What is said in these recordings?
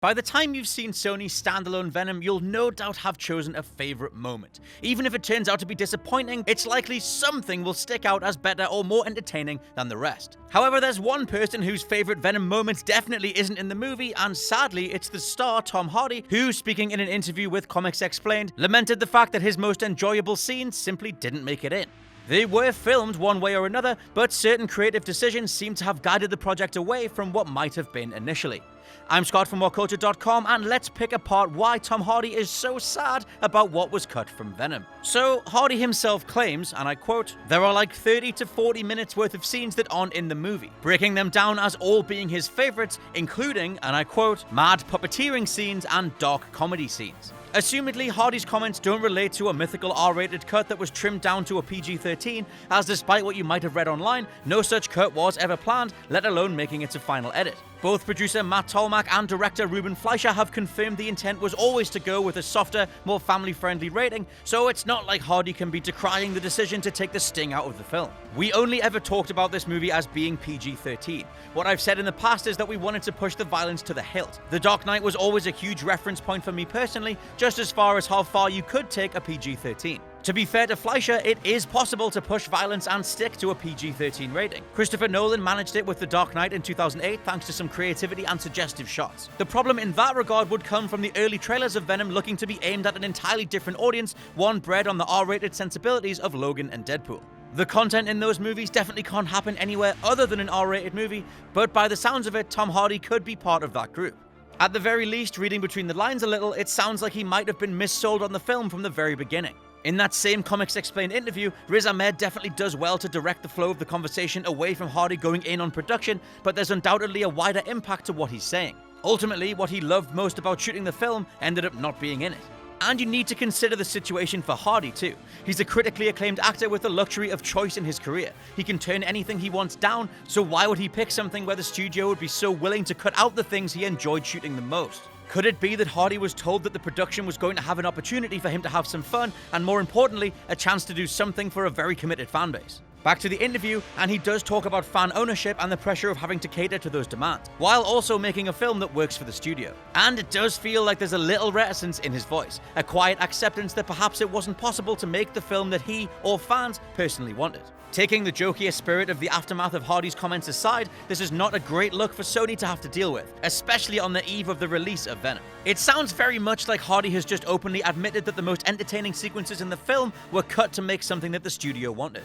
By the time you've seen Sony's standalone Venom, you'll no doubt have chosen a favorite moment. Even if it turns out to be disappointing, it's likely something will stick out as better or more entertaining than the rest. However, there's one person whose favorite Venom moment definitely isn't in the movie, and sadly, it's the star Tom Hardy, who, speaking in an interview with Comics Explained, lamented the fact that his most enjoyable scenes simply didn't make it in. They were filmed one way or another, but certain creative decisions seem to have guided the project away from what might have been initially. I'm Scott from WhatCulture.com, and let's pick apart why Tom Hardy is so sad about what was cut from Venom. So, Hardy himself claims, and I quote, "There are like 30 to 40 minutes worth of scenes that aren't in the movie, breaking them down as all being his favorites, including, and I quote, mad puppeteering scenes and dark comedy scenes." Assumedly, Hardy's comments don't relate to a mythical R-rated cut that was trimmed down to a PG-13, as despite what you might have read online, no such cut was ever planned, let alone making it to final edit. Both producer Matt Tolmach and director Ruben Fleischer have confirmed the intent was always to go with a softer, more family-friendly rating, so it's not like Hardy can be decrying the decision to take the sting out of the film. We only ever talked about this movie as being PG-13. What I've said in the past is that we wanted to push the violence to the hilt. The Dark Knight was always a huge reference point for me personally, just as far as how far you could take a PG-13. To be fair to Fleischer, it is possible to push violence and stick to a PG-13 rating. Christopher Nolan managed it with The Dark Knight in 2008 thanks to some creativity and suggestive shots. The problem in that regard would come from the early trailers of Venom looking to be aimed at an entirely different audience, one bred on the R-rated sensibilities of Logan and Deadpool. The content in those movies definitely can't happen anywhere other than an R-rated movie, but by the sounds of it, Tom Hardy could be part of that group. At the very least, reading between the lines a little, it sounds like he might have been missold on the film from the very beginning. In that same Comics Explained interview, Riz Ahmed definitely does well to direct the flow of the conversation away from Hardy going in on production, but there's undoubtedly a wider impact to what he's saying. Ultimately, what he loved most about shooting the film ended up not being in it. And you need to consider the situation for Hardy too. He's a critically acclaimed actor with the luxury of choice in his career. He can turn anything he wants down, so why would he pick something where the studio would be so willing to cut out the things he enjoyed shooting the most? Could it be that Hardy was told that the production was going to have an opportunity for him to have some fun, and more importantly, a chance to do something for a very committed fanbase? Back to the interview, and he does talk about fan ownership and the pressure of having to cater to those demands, while also making a film that works for the studio. And it does feel like there's a little reticence in his voice, a quiet acceptance that perhaps it wasn't possible to make the film that he, or fans, personally wanted. Taking the jokier spirit of the aftermath of Hardy's comments aside, this is not a great look for Sony to have to deal with, especially on the eve of the release of Venom. It sounds very much like Hardy has just openly admitted that the most entertaining sequences in the film were cut to make something that the studio wanted.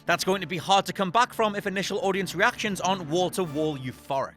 That's going to be hard to come back from if initial audience reactions aren't wall-to-wall euphoric.